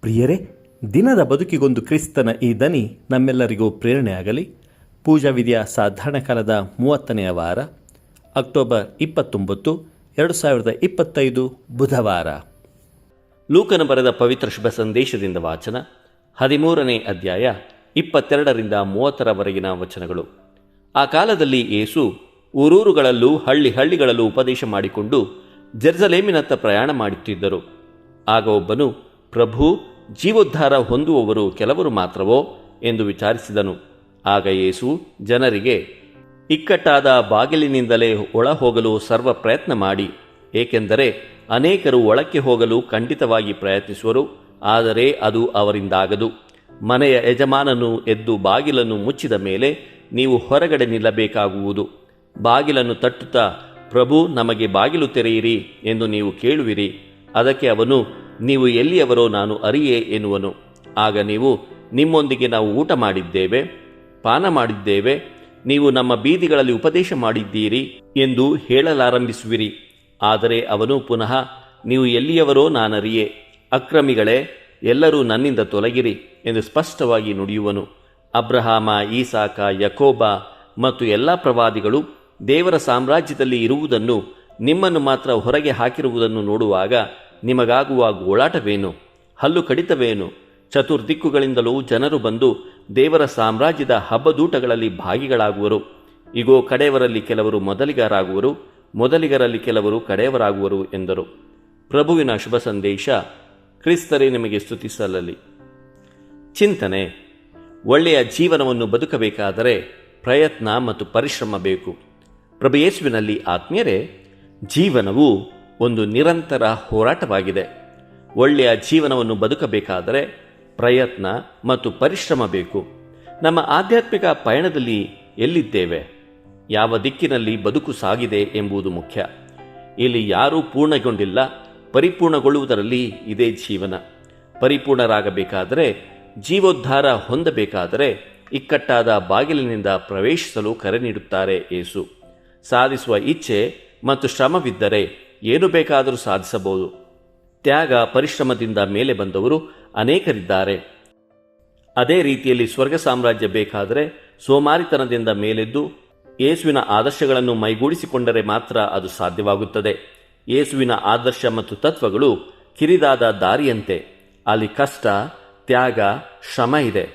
ಪ್ರಿಯರೇ, ದಿನದ ಬದುಕಿಗೊಂದು ಕ್ರಿಸ್ತನ ಈ ದನಿ ನಮ್ಮೆಲ್ಲರಿಗೂ ಪ್ರೇರಣೆಯಾಗಲಿ. ಪೂಜಾ ವಿಧಿಯ ಸಾಧಾರಣ ಕಾಲದ 30ನೆಯ ವಾರ, ಅಕ್ಟೋಬರ್ 29, 2025 ಬುಧವಾರ. ಲೂಕನ ಬರೆದ ಪವಿತ್ರ ಶುಭ ಸಂದೇಶದಿಂದ ವಾಚನ. 13ನೇ ಅಧ್ಯಾಯ 22ರಿಂದ 30ರವರೆಗಿನ ವಚನಗಳು. ಆ ಕಾಲದಲ್ಲಿ ಯೇಸು ಊರೂರುಗಳಲ್ಲೂ ಹಳ್ಳಿಗಳಲ್ಲೂ ಉಪದೇಶ ಮಾಡಿಕೊಂಡು ಜೆರುಸಲೇಮಿನತ್ತ ಪ್ರಯಾಣ ಮಾಡುತ್ತಿದ್ದರು. ಆಗ ಒಬ್ಬನು, ಪ್ರಭು, ಜೀವೋದ್ಧಾರ ಹೊಂದುವವರು ಕೆಲವರು ಮಾತ್ರವೋ ಎಂದು ವಿಚಾರಿಸಿದನು. ಆಗ ಯೇಸು ಜನರಿಗೆ, ಇಕ್ಕಟ್ಟಾದ ಬಾಗಿಲಿನಿಂದಲೇ ಒಳ ಹೋಗಲು ಸರ್ವ ಪ್ರಯತ್ನ ಮಾಡಿ, ಏಕೆಂದರೆ ಅನೇಕರು ಒಳಕ್ಕೆ ಹೋಗಲು ಖಂಡಿತವಾಗಿ ಪ್ರಯತ್ನಿಸುವರು, ಆದರೆ ಅದು ಅವರಿಂದಾಗದು. ಮನೆಯ ಯಜಮಾನನು ಎದ್ದು ಬಾಗಿಲನ್ನು ಮುಚ್ಚಿದ ಮೇಲೆ ನೀವು ಹೊರಗಡೆ ನಿಲ್ಲಬೇಕಾಗುವುದು. ಬಾಗಿಲನ್ನು ತಟ್ಟುತ್ತಾ, ಪ್ರಭು, ನಮಗೆ ಬಾಗಿಲು ತೆರೆಯಿರಿ ಎಂದು ನೀವು ಕೇಳುವಿರಿ. ಅದಕ್ಕೆ ಅವನು, ನೀವು ಎಲ್ಲಿಯವರೋ ನಾನು ಅರಿಯೆ ಎನ್ನುವನು. ಆಗ ನೀವು, ನಿಮ್ಮೊಂದಿಗೆ ನಾವು ಊಟ ಮಾಡಿದ್ದೇವೆ, ಪಾನ ಮಾಡಿದ್ದೇವೆ, ನೀವು ನಮ್ಮ ಬೀದಿಗಳಲ್ಲಿ ಉಪದೇಶ ಮಾಡಿದ್ದೀರಿ ಎಂದು ಹೇಳಲಾರಂಭಿಸುವಿರಿ. ಆದರೆ ಅವನು ಪುನಃ, ನೀವು ಎಲ್ಲಿಯವರೋ ನಾನರಿಯೆ, ಅಕ್ರಮಿಗಳೇ, ಎಲ್ಲರೂ ನನ್ನಿಂದ ತೊಲಗಿರಿ ಎಂದು ಸ್ಪಷ್ಟವಾಗಿ ನುಡಿಯುವನು. ಅಬ್ರಹಾಮ, ಈಸಾಕ, ಯಾಕೋಬ ಮತ್ತು ಎಲ್ಲ ಪ್ರವಾದಿಗಳು ದೇವರ ಸಾಮ್ರಾಜ್ಯದಲ್ಲಿ ಇರುವುದನ್ನು, ನಿಮ್ಮನ್ನು ಮಾತ್ರ ಹೊರಗೆ ಹಾಕಿರುವುದನ್ನು ನೋಡುವಾಗ ನಿಮಗಾಗುವ ಗೋಳಾಟವೇನು? ಹಲ್ಲು ಕಡಿತವೇನು? ಚತುರ್ದಿಕ್ಕುಗಳಿಂದಲೂ ಜನರು ಬಂದು ದೇವರ ಸಾಮ್ರಾಜ್ಯದ ಹಬ್ಬದೂಟಗಳಲ್ಲಿ ಭಾಗಿಗಳಾಗುವರು. ಇಗೋ, ಕಡೆಯವರಲ್ಲಿ ಕೆಲವರು ಮೊದಲಿಗರಾಗುವರು, ಮೊದಲಿಗರಲ್ಲಿ ಕೆಲವರು ಕಡೆಯವರಾಗುವರು ಎಂದರು. ಪ್ರಭುವಿನ ಶುಭ ಸಂದೇಶ. ಕ್ರಿಸ್ತರೇ ನಿಮಗೆ ಸ್ತುತಿ ಸಲ್ಲಲಿ. ಚಿಂತನೆ. ಒಳ್ಳೆಯ ಜೀವನವನ್ನು ಬದುಕಬೇಕಾದರೆ ಪ್ರಯತ್ನ ಮತ್ತು ಪರಿಶ್ರಮ ಬೇಕು. ಪ್ರಭು ಯೇಸುವಿನಲ್ಲಿ ಆತ್ಮೀಯರೇ, ಜೀವನವು ಒಂದು ನಿರಂತರ ಹೋರಾಟವಾಗಿದೆ. ಒಳ್ಳೆಯ ಜೀವನವನ್ನು ಬದುಕಬೇಕಾದರೆ ಪ್ರಯತ್ನ ಮತ್ತು ಪರಿಶ್ರಮ ಬೇಕು. ನಮ್ಮ ಆಧ್ಯಾತ್ಮಿಕ ಪಯಣದಲ್ಲಿ ಎಲ್ಲಿದ್ದೇವೆ, ಯಾವ ದಿಕ್ಕಿನಲ್ಲಿ ಬದುಕು ಸಾಗಿದೆ ಎಂಬುದು ಮುಖ್ಯ. ಇಲ್ಲಿ ಯಾರೂ ಪೂರ್ಣಗೊಂಡಿಲ್ಲ. ಪರಿಪೂರ್ಣಗೊಳ್ಳುವುದರಲ್ಲಿ ಇದೇ ಜೀವನ. ಪರಿಪೂರ್ಣರಾಗಬೇಕಾದರೆ, ಜೀವೋದ್ಧಾರ ಹೊಂದಬೇಕಾದರೆ ಇಕ್ಕಟ್ಟಾದ ಬಾಗಿಲಿನಿಂದ ಪ್ರವೇಶಿಸಲು ಕರೆ ನೀಡುತ್ತಾರೆ ಯೇಸು. ಸಾಧಿಸುವ ಇಚ್ಛೆ ಮತ್ತು ಶ್ರಮವಿದ್ದರೆ ಏನು ಬೇಕಾದರೂ ಸಾಧಿಸಬಹುದು. ತ್ಯಾಗ, ಪರಿಶ್ರಮದಿಂದ ಮೇಲೆ ಬಂದವರು ಅನೇಕರಿದ್ದಾರೆ. ಅದೇ ರೀತಿಯಲ್ಲಿ ಸ್ವರ್ಗ ಸಾಮ್ರಾಜ್ಯ ಬೇಕಾದರೆ ಸೋಮಾರಿತನದಿಂದ ಮೇಲೆದ್ದು ಯೇಸುವಿನ ಆದರ್ಶಗಳನ್ನು ಮೈಗೂಡಿಸಿಕೊಂಡರೆ ಮಾತ್ರ ಅದು ಸಾಧ್ಯವಾಗುತ್ತದೆ. ಯೇಸುವಿನ ಆದರ್ಶ ಮತ್ತು ತತ್ವಗಳು ಕಿರಿದಾದ ದಾರಿಯಂತೆ. ಅಲ್ಲಿ ಕಷ್ಟ, ತ್ಯಾಗ, ಶ್ರಮ ಇದೆ.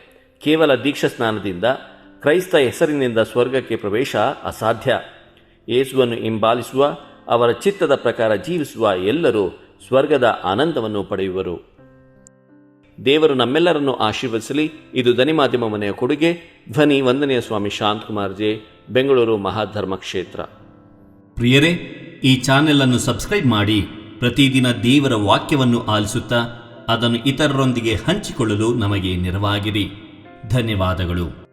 ಕೇವಲ ದೀಕ್ಷಾ ಸ್ನಾನದಿಂದ, ಕ್ರೈಸ್ತ ಹೆಸರಿನಿಂದ ಸ್ವರ್ಗಕ್ಕೆ ಪ್ರವೇಶ ಅಸಾಧ್ಯ. ಯೇಸುವನ್ನು ಹಿಂಬಾಲಿಸುವ, ಅವರ ಚಿತ್ತದ ಪ್ರಕಾರ ಜೀವಿಸುವ ಎಲ್ಲರೂ ಸ್ವರ್ಗದ ಆನಂದವನ್ನು ಪಡೆಯುವರು. ದೇವರು ನಮ್ಮೆಲ್ಲರನ್ನು ಆಶೀರ್ವದಿಸಲಿ. ಇದು ಧ್ವನಿ ಮಾಧ್ಯಮ ಮನೆಯ ಕೊಡುಗೆ. ಧ್ವನಿ ವಂದನೆಯ ಸ್ವಾಮಿ ಶಾಂತಕುಮಾರ್ ಜೆ, ಬೆಂಗಳೂರು ಮಹಾಧರ್ಮ ಕ್ಷೇತ್ರ. ಪ್ರಿಯರೇ, ಈ ಚಾನೆಲ್ ಅನ್ನು ಸಬ್ಸ್ಕ್ರೈಬ್ ಮಾಡಿ ಪ್ರತಿದಿನ ದೇವರ ವಾಕ್ಯವನ್ನು ಆಲಿಸುತ್ತಾ ಅದನ್ನು ಇತರರೊಂದಿಗೆ ಹಂಚಿಕೊಳ್ಳಲು ನಮಗೆ ನೆರವಾಗಿರಿ. ಧನ್ಯವಾದಗಳು.